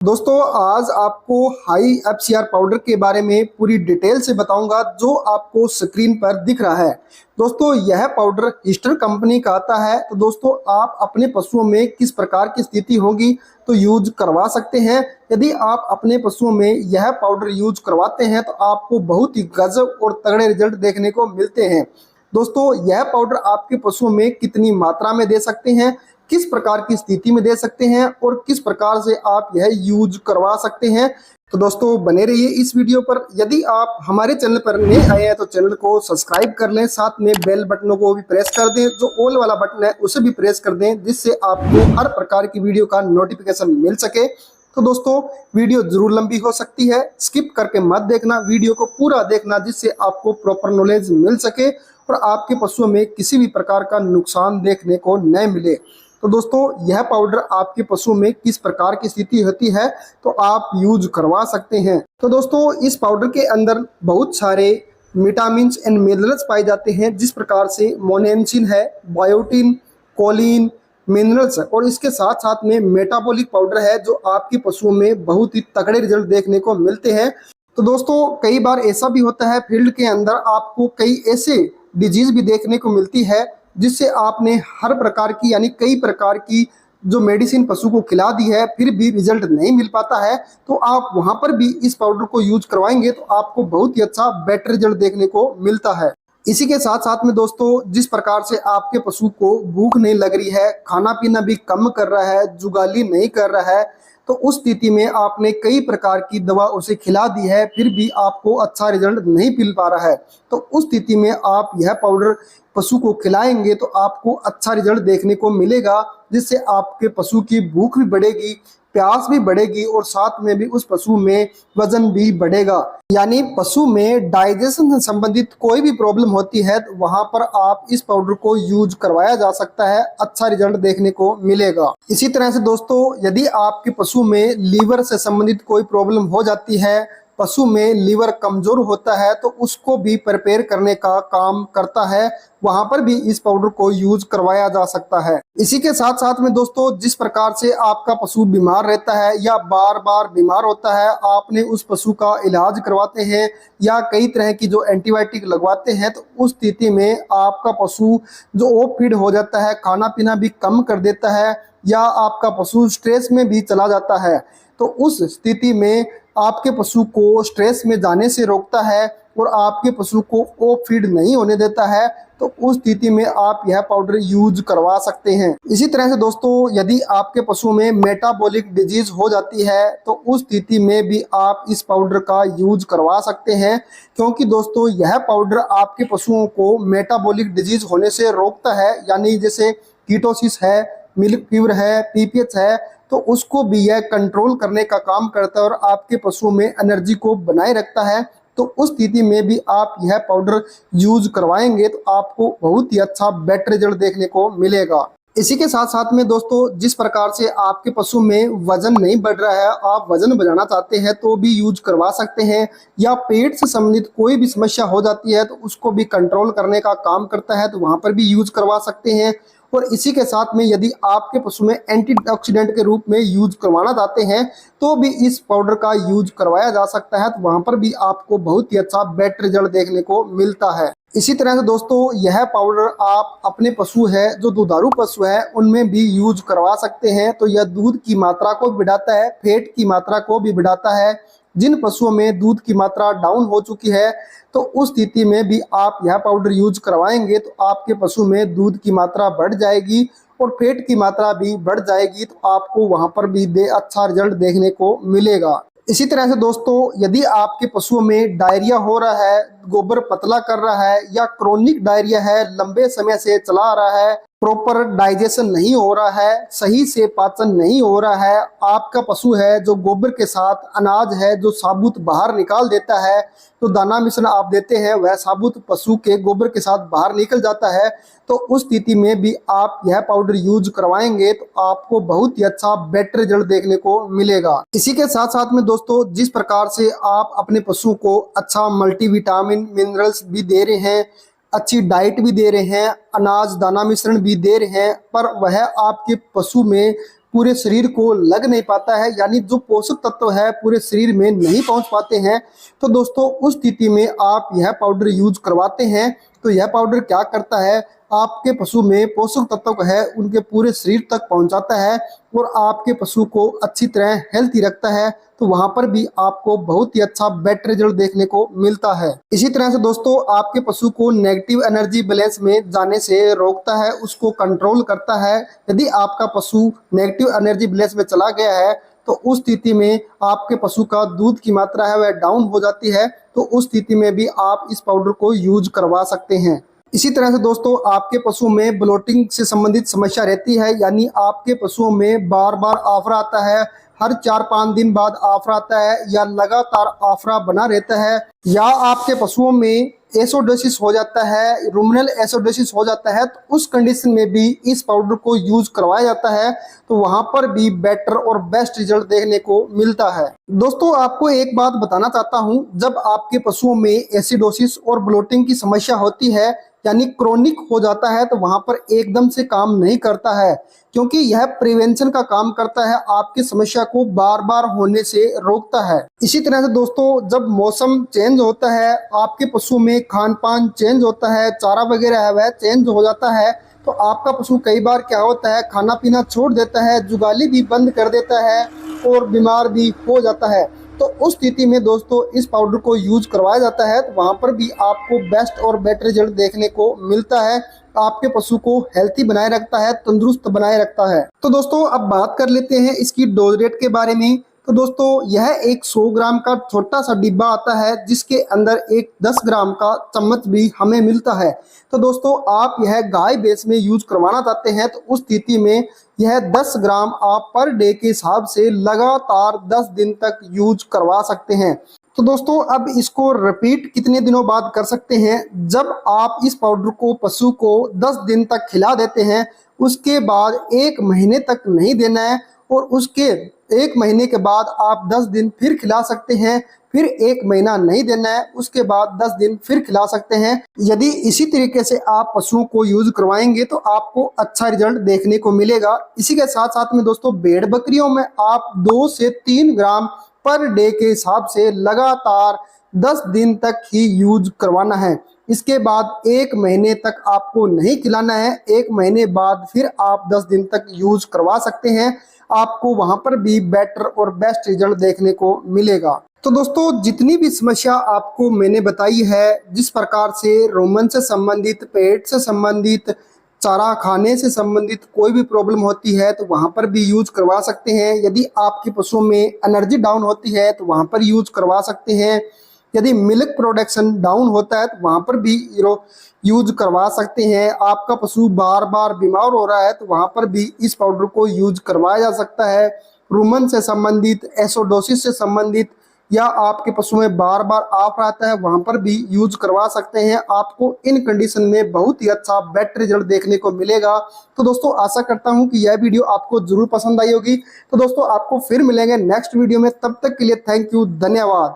दोस्तों आज आपको हाई एफसीआर पाउडर के बारे में पूरी डिटेल से बताऊंगा जो आपको स्क्रीन पर दिख रहा है। दोस्तों यह पाउडर ईस्टर कंपनी का आता है। तो दोस्तों आप अपने पशुओं में किस प्रकार की स्थिति होगी तो यूज करवा सकते हैं। यदि आप अपने पशुओं में यह पाउडर यूज करवाते हैं तो आपको बहुत ही गजब और तगड़े रिजल्ट देखने को मिलते हैं। दोस्तों यह पाउडर आपके पशुओं में कितनी मात्रा में दे सकते हैं, किस प्रकार की स्थिति में दे सकते हैं और किस प्रकार से आप यह यूज करवा सकते हैं, तो दोस्तों बने रहिए इस वीडियो पर। यदि आप हमारे चैनल पर नए आए हैं तो चैनल को सब्सक्राइब कर लें, साथ में बेल बटनों को भी प्रेस कर दें, जो ऑल वाला बटन है उसे भी प्रेस कर दें, जिससे आपको हर प्रकार की वीडियो का नोटिफिकेशन मिल सके। तो दोस्तों वीडियो जरूर लंबी हो सकती है, स्किप करके मत देखना, वीडियो को पूरा देखना, जिससे आपको प्रॉपर नॉलेज मिल सके और आपके पशुओं में किसी भी प्रकार का नुकसान देखने को न मिले। तो दोस्तों यह पाउडर आपके पशुओं में किस प्रकार की स्थिति होती है तो आप यूज करवा सकते हैं। तो दोस्तों इस पाउडर के अंदर बहुत सारे विटामिन एंड मिनरल्स पाए जाते हैं, जिस प्रकार से मोनेंसिन है, बायोटिन, कोलिन, मिनरल्स और इसके साथ साथ में मेटाबॉलिक पाउडर है, जो आपके पशुओं में बहुत ही तगड़े रिजल्ट देखने को मिलते हैं। तो दोस्तों कई बार ऐसा भी होता है फील्ड के अंदर आपको कई ऐसे डिजीज भी देखने को मिलती है जिससे आपने हर प्रकार की यानी कई प्रकार की जो मेडिसिन पशु को खिला दी है, फिर भी रिजल्ट नहीं मिल पाता है। तो आप वहां पर भी इस पाउडर को यूज करवाएंगे तो आपको बहुत ही अच्छा बेटर रिजल्ट देखने को मिलता है। इसी के साथ साथ में दोस्तों जिस प्रकार से आपके पशु को भूख नहीं लग रही है, खाना पीना भी कम कर रहा है, जुगाली नहीं कर रहा है, तो उस स्थिति में आपने कई प्रकार की दवा उसे खिला दी है, फिर भी आपको अच्छा रिजल्ट नहीं मिल पा रहा है, तो उस स्थिति में आप यह पाउडर पशु को खिलाएंगे तो आपको अच्छा रिजल्ट देखने को मिलेगा, जिससे आपके पशु की भूख भी बढ़ेगी, प्यास भी बढ़ेगी और साथ में भी उस पशु में वजन भी बढ़ेगा। यानी पशु में डाइजेशन से संबंधित कोई भी प्रॉब्लम होती है तो वहां पर आप इस पाउडर को यूज करवाया जा सकता है, अच्छा रिजल्ट देखने को मिलेगा। इसी तरह से दोस्तों यदि आपके पशु में लीवर से संबंधित कोई प्रॉब्लम हो जाती है, पशु में लीवर कमजोर होता है, तो उसको भी प्रिपेयर करने का काम करता है, वहां पर भी इस पाउडर को यूज करवाया जा सकता है। इसी के साथ साथ में दोस्तों जिस प्रकार से आपका पशु बीमार रहता है या बार बार बीमार होता है, आपने उस पशु का इलाज करवाते हैं या कई तरह की जो एंटीबायोटिक लगवाते हैं, तो उस स्थिति में आपका पशु जो ओवर फीड हो जाता है, खाना पीना भी कम कर देता है या आपका पशु स्ट्रेस में भी चला जाता है, तो उस स्थिति में आपके पशु को स्ट्रेस में जाने से रोकता है और आपके पशु को ओवर फीड नहीं होने देता है, तो उस स्थिति में आप यह पाउडर यूज करवा सकते हैं। इसी तरह से दोस्तों यदि आपके पशु में मेटाबॉलिक डिजीज हो जाती है तो उस स्थिति में भी आप इस पाउडर का यूज करवा सकते हैं, क्योंकि दोस्तों यह पाउडर आपके पशुओं को मेटाबॉलिक डिजीज होने से रोकता है। यानी जैसे कीटोसिस है, मिल्क फीवर है, पीपीएच है, तो उसको भी यह कंट्रोल करने का काम करता है और आपके पशुओं में एनर्जी को बनाए रखता है। तो उस स्थिति में भी आप यह पाउडर यूज करवाएंगे तो आपको बहुत ही अच्छा बेटर रिजल्ट देखने को मिलेगा। इसी के साथ साथ में दोस्तों जिस प्रकार से आपके पशु में वजन नहीं बढ़ रहा है, आप वजन बढ़ाना चाहते हैं तो भी यूज करवा सकते हैं, या पेट से संबंधित कोई भी समस्या हो जाती है तो उसको भी कंट्रोल करने का काम करता है, तो वहां पर भी यूज करवा सकते हैं। और इसी के साथ में यदि आपके पशु में एंटीऑक्सीडेंट के रूप में यूज करवाना चाहते हैं तो भी इस पाउडर का यूज करवाया जा सकता है, तो वहां पर भी आपको बहुत ही अच्छा बेटर रिजल्ट देखने को मिलता है। इसी तरह से दोस्तों यह पाउडर आप अपने पशु है जो दुधारू पशु है उनमें भी यूज करवा सकते हैं, तो यह दूध की मात्रा को भी बढ़ाता है, फैट की मात्रा को भी बढ़ाता है। जिन पशुओं में दूध की मात्रा डाउन हो चुकी है तो उस स्थिति में भी आप यह पाउडर यूज करवाएंगे तो आपके पशु में दूध की मात्रा बढ़ जाएगी और फैट की मात्रा भी बढ़ जाएगी, तो आपको वहां पर भी अच्छा रिजल्ट देखने को मिलेगा। इसी तरह से दोस्तों यदि आपके पशुओं में डायरिया हो रहा है, गोबर पतला कर रहा है या क्रोनिक डायरिया है, लंबे समय से चला आ रहा है, प्रॉपर डाइजेशन नहीं हो रहा है, सही से पाचन नहीं हो रहा है, आपका पशु है जो गोबर के साथ अनाज है जो साबुत बाहर निकाल देता है, तो दाना मिश्रण आप देते हैं वह साबुत पशु के गोबर के साथ बाहर निकल जाता है, तो उस स्थिति में भी आप यह पाउडर यूज करवाएंगे तो आपको बहुत ही अच्छा बेटर रिजल्ट देखने को मिलेगा। इसी के साथ साथ में दोस्तों जिस प्रकार से आप अपने पशु को अच्छा मल्टीविटामिन मिनरल्स भी दे रहे हैं, अच्छी डाइट भी दे रहे हैं, अनाज दाना मिश्रण भी दे रहे हैं, पर वह आपके पशु में पूरे शरीर को लग नहीं पाता है, यानी जो पोषक तत्व है पूरे शरीर में नहीं पहुंच पाते हैं, तो दोस्तों उस स्थिति में आप यह पाउडर यूज करवाते हैं। तो यह पाउडर क्या करता है, आपके पशु में पोषक तत्व है उनके पूरे शरीर तक पहुंचाता है और आपके पशु को अच्छी तरह हेल्थी रखता है। तो वहां पर भी आपको बहुत ही अच्छा बेटर रिजल्ट देखने को मिलता है। इसी तरह से दोस्तों आपके पशु को नेगेटिव एनर्जी बैलेंस में जाने से रोकता है, उसको कंट्रोल करता है। यदि आपका पशु नेगेटिव एनर्जी बैलेंस में चला गया है तो उस स्थिति में आपके पशु का दूध की मात्रा है वह डाउन हो जाती है। तो उस स्थिति में भी आप इस पाउडर को यूज करवा सकते हैं। इसी तरह से दोस्तों आपके पशुओं में ब्लोटिंग से संबंधित समस्या रहती है, यानी आपके पशुओं में बार बार आफरा आता है, हर 4-5 दिन बाद आफरा आता है या लगातार आफरा बना रहता है, या आपके पशुओं में एसोडोसिस हो जाता है, रुमिनल एसोडोसिस हो जाता है, तो उस कंडीशन में भी इस पाउडर को यूज करवाया जाता है। तो वहां पर भी बेटर और बेस्ट रिजल्ट देखने को मिलता है। दोस्तों आपको एक बात बताना चाहता हूं, जब आपके पशुओं में एसिडोसिस और ब्लोटिंग की समस्या होती है यानी क्रोनिक हो जाता है, तो वहां पर एकदम से काम नहीं करता है, क्योंकि यह प्रिवेंशन का काम करता है, आपकी समस्या को बार बार होने से रोकता है। इसी तरह से दोस्तों जब मौसम चेंज होता है, आपके पशु में खान पान चेंज होता है, चारा वगैरह है वह चेंज हो जाता है, तो आपका पशु कई बार क्या होता है खाना पीना छोड़ देता है, जुगाली भी बंद कर देता है और बीमार भी हो जाता है। तो उस स्थिति में दोस्तों इस पाउडर को यूज करवाया जाता है, तो वहां पर भी आपको बेस्ट और बेटर रिजल्ट देखने को मिलता है। आपके पशु को हेल्थी बनाए रखता है, तंदुरुस्त बनाए रखता है। तो दोस्तों अब बात कर लेते हैं इसकी डोज रेट के बारे में। तो दोस्तों यह एक 100 ग्राम का छोटा सा डिब्बा आता है, जिसके अंदर एक 10 ग्राम का चम्मच भी हमें मिलता है। तो दोस्तों आप यह गाय भैंस में यूज करवाना चाहते हैं तो उस स्थिति में यह 10 ग्राम आप पर डे के हिसाब से लगातार 10 दिन तक यूज करवा सकते हैं। तो दोस्तों अब इसको रिपीट कितने दिनों बाद कर सकते हैं, जब आप इस पाउडर को पशु को 10 दिन तक खिला देते हैं, उसके बाद 1 महीने तक नहीं देना है और उसके 1 महीने के बाद आप 10 दिन फिर खिला सकते हैं, फिर 1 महीना नहीं देना है, उसके बाद 10 दिन फिर खिला सकते हैं। यदि इसी तरीके से आप पशुओं को यूज करवाएंगे तो आपको अच्छा रिजल्ट देखने को मिलेगा। इसी के साथ साथ में दोस्तों भेड़ बकरियों में आप 2 से 3 ग्राम पर डे के हिसाब से लगातार 10 दिन तक ही यूज करवाना है। इसके बाद 1 महीने तक आपको नहीं खिलाना है, 1 महीने बाद फिर आप 10 दिन तक यूज करवा सकते हैं। आपको वहां पर भी बेटर और बेस्ट रिजल्ट देखने को मिलेगा। तो दोस्तों जितनी भी समस्या आपको मैंने बताई है, जिस प्रकार से रोमन से संबंधित, पेट से संबंधित, चारा खाने से संबंधित कोई भी प्रॉब्लम होती है तो वहां पर भी यूज करवा सकते हैं। यदि आपके पशुओं में एनर्जी डाउन होती है तो वहां पर यूज करवा सकते हैं। यदि मिल्क प्रोडक्शन डाउन होता है तो वहां पर भी यूज करवा सकते हैं। आपका पशु बार बार बीमार हो रहा है तो वहां पर भी इस पाउडर को यूज करवाया जा सकता है। रुमन से संबंधित, एसोडोसिस से संबंधित, या आपके पशु में बार बार आफ आता है, वहां पर भी यूज करवा सकते हैं। आपको इन कंडीशन में बहुत ही अच्छा बेटर रिजल्ट देखने को मिलेगा। तो दोस्तों आशा करता हूं कि यह वीडियो आपको जरूर पसंद आई होगी। तो दोस्तों आपको फिर मिलेंगे नेक्स्ट वीडियो में, तब तक के लिए थैंक यू, धन्यवाद।